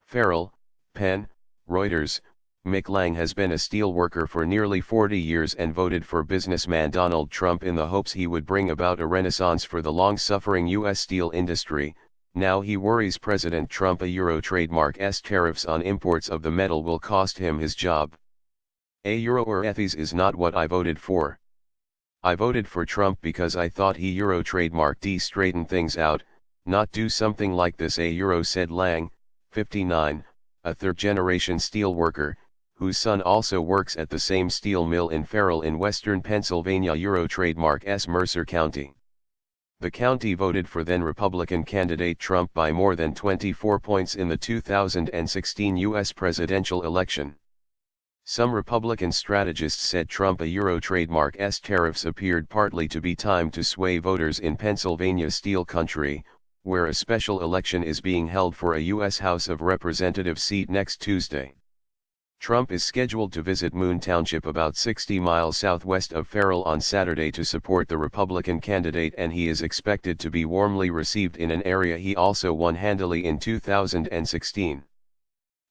Farrell, Penn, Reuters. Mick Lang has been a steelworker for nearly 40 years and voted for businessman Donald Trump in the hopes he would bring about a renaissance for the long-suffering U.S. steel industry. Now he worries President Trump a Euro trademark's tariffs on imports of the metal will cost him his job. A Euro or ethies is not what I voted for. I voted for Trump because I thought he Euro trademarked straighten things out, not do something like this. A Euro, said Lang, 59, a third-generation steelworker, whose son also works at the same steel mill in Farrell in western Pennsylvania. Euro trademark's Mercer County. The county voted for then-Republican candidate Trump by more than 24 points in the 2016 U.S. presidential election. Some Republican strategists said Trump a Euro trademark's tariffs appeared partly to be timed to sway voters in Pennsylvania steel country, where a special election is being held for a U.S. House of Representatives seat next Tuesday. Trump is scheduled to visit Moon Township about 60 miles southwest of Farrell on Saturday to support the Republican candidate, and he is expected to be warmly received in an area he also won handily in 2016.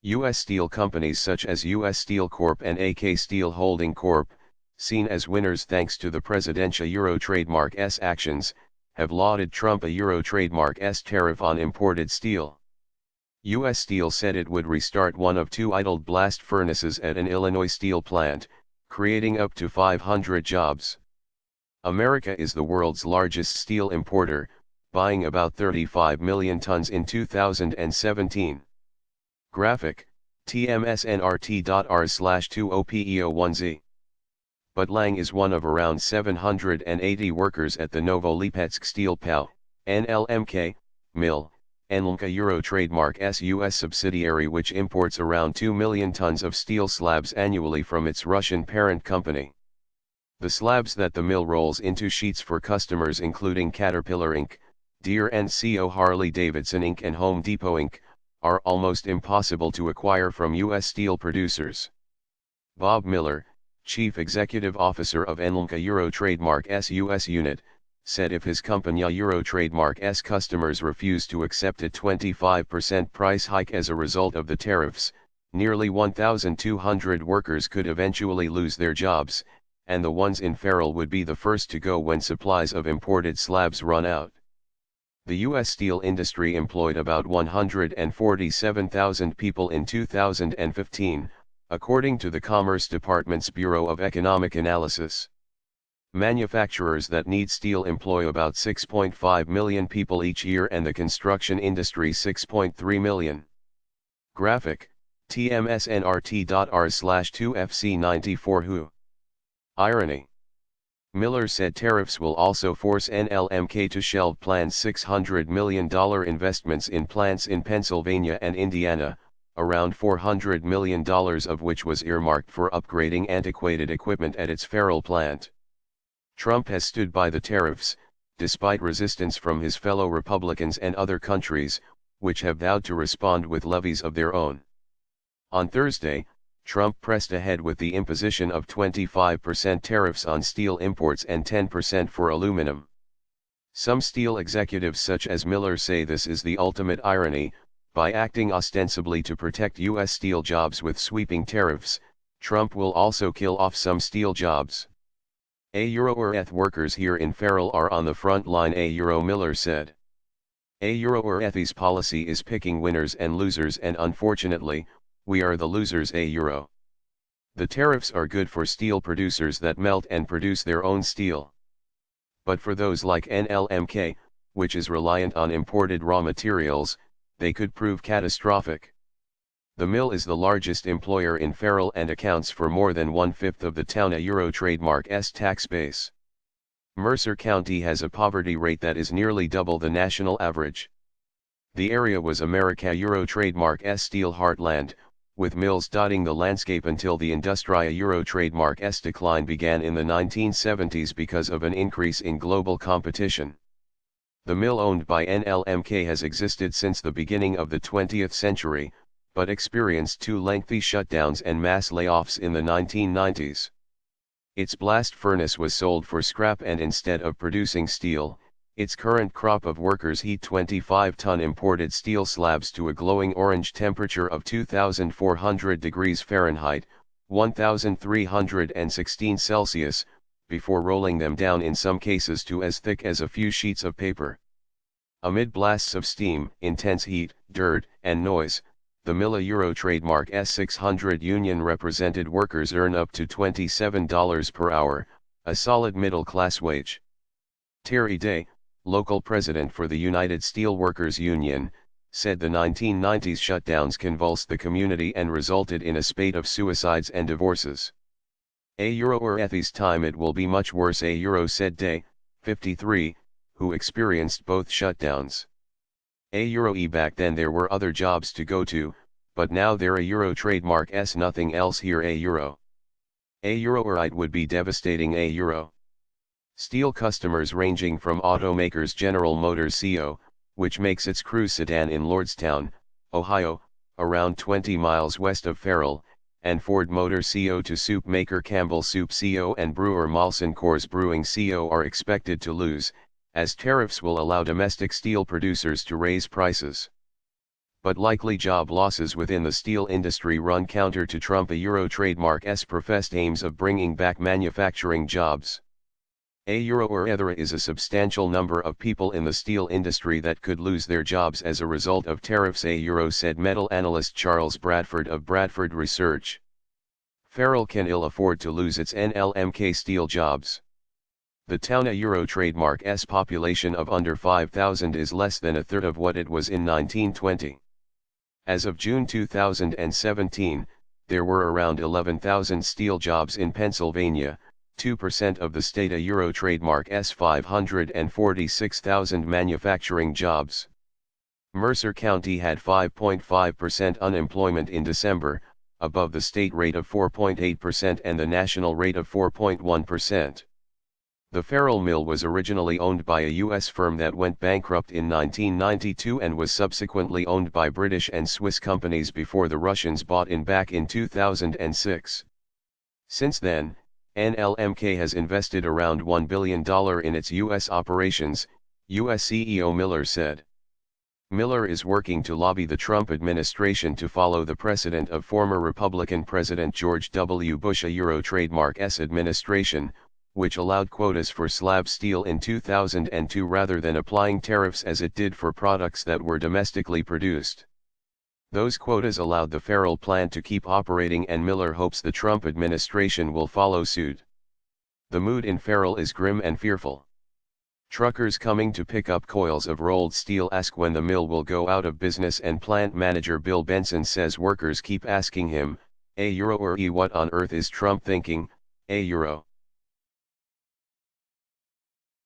U.S. steel companies such as U.S. Steel Corp and AK Steel Holding Corp., seen as winners thanks to the presidential Euro trademark's actions, have lauded Trump a Euro trademark's tariff on imported steel. U.S. Steel said it would restart one of two idled blast furnaces at an Illinois steel plant, creating up to 500 jobs. America is the world's largest steel importer, buying about 35 million tons in 2017. Graphic, tmsnrt.r/20peo1z. But Lang is one of around 780 workers at the Novolipetsk Steel POW, NLMK, mill, NLMK Euro trademark's U.S. subsidiary, which imports around 2 million tons of steel slabs annually from its Russian parent company. The slabs that the mill rolls into sheets for customers including Caterpillar Inc., Deere & Co. Harley-Davidson Inc. and Home Depot Inc., are almost impossible to acquire from U.S. steel producers. Bob Miller, Chief Executive Officer of NLMK Euro trademark's U.S. unit, said if his company Euro trademark's customers refuse to accept a 25% price hike as a result of the tariffs, nearly 1,200 workers could eventually lose their jobs, and the ones in Farrell would be the first to go when supplies of imported slabs run out. The U.S. steel industry employed about 147,000 people in 2015, according to the Commerce Department's Bureau of Economic Analysis. Manufacturers that need steel employ about 6.5 million people each year, and the construction industry 6.3 million. Graphic, tmsnrt.r/2fc94 who. Irony. Miller said tariffs will also force NLMK to shelve planned $600 million investments in plants in Pennsylvania and Indiana, around $400 million of which was earmarked for upgrading antiquated equipment at its Farrell plant. Trump has stood by the tariffs, despite resistance from his fellow Republicans and other countries, which have vowed to respond with levies of their own. On Thursday, Trump pressed ahead with the imposition of 25% tariffs on steel imports and 10% for aluminum. Some steel executives such as Miller say this is the ultimate irony. By acting ostensibly to protect U.S. steel jobs with sweeping tariffs, Trump will also kill off some steel jobs. A Euro or ETH workers here in Farrell are on the front line, A Euro, Miller said. A Euro or ETH's policy is picking winners and losers, and unfortunately, we are the losers. A Euro. The tariffs are good for steel producers that melt and produce their own steel. But for those like NLMK, which is reliant on imported raw materials, they could prove catastrophic. The mill is the largest employer in Farrell and accounts for more than 1/5 of the town a Euro trademark's tax base. Mercer County has a poverty rate that is nearly double the national average. The area was America Euro trademark's steel heartland, with mills dotting the landscape until the Industria Euro trademark's decline began in the 1970s because of an increase in global competition. The mill owned by NLMK has existed since the beginning of the 20th century, but experienced 2 lengthy shutdowns and mass layoffs in the 1990s. Its blast furnace was sold for scrap, and instead of producing steel, Its current crop of workers heat 25-ton imported steel slabs to a glowing orange temperature of 2,400 degrees Fahrenheit, 1,316 Celsius, before rolling them down in some cases to as thick as a few sheets of paper. Amid blasts of steam, intense heat, dirt, and noise, the Milla Euro trademark S600 union-represented workers earn up to $27 per hour, a solid middle-class wage. Terry Day, local president for the United Steelworkers Union, said the 1990s shutdowns convulsed the community and resulted in a spate of suicides and divorces. Or at this time it will be much worse, said Day, 53, who experienced both shutdowns. Back then there were other jobs to go to, but now they're trademark S nothing else here. Or it would be devastating. Steel customers ranging from automakers General Motors CO, which makes its Cruze sedan in Lordstown, Ohio, around 20 miles west of Farrell, and Ford Motor CO to soup maker Campbell Soup CO and brewer Molson Coors Brewing CO are expected to lose, as tariffs will allow domestic steel producers to raise prices. But likely job losses within the steel industry run counter to Trump trademark's professed aims of bringing back manufacturing jobs. There is a substantial number of people in the steel industry that could lose their jobs as a result of tariffs, said metal analyst Charles Bradford of Bradford Research. Farrell can ill afford to lose its NLMK steel jobs. The town trademark's population of under 5,000 is less than a third of what it was in 1920. As of June 2017, there were around 11,000 steel jobs in Pennsylvania, 2% of the state trademark's 546,000 manufacturing jobs. Mercer County had 5.5% unemployment in December, above the state rate of 4.8% and the national rate of 4.1%. The Farrell Mill was originally owned by a U.S. firm that went bankrupt in 1992 and was subsequently owned by British and Swiss companies before the Russians bought it back in 2006. Since then, NLMK has invested around $1 billion in its U.S. operations, U.S. CEO Miller said. Miller is working to lobby the Trump administration to follow the precedent of former Republican President George W. Bush trademark's administration, which allowed quotas for slab steel in 2002 rather than applying tariffs as it did for products that were domestically produced. Those quotas allowed the Farrell plant to keep operating, and Miller hopes the Trump administration will follow suit. The mood in Farrell is grim and fearful. Truckers coming to pick up coils of rolled steel ask when the mill will go out of business, and plant manager Bill Benson says workers keep asking him, what on earth is Trump thinking,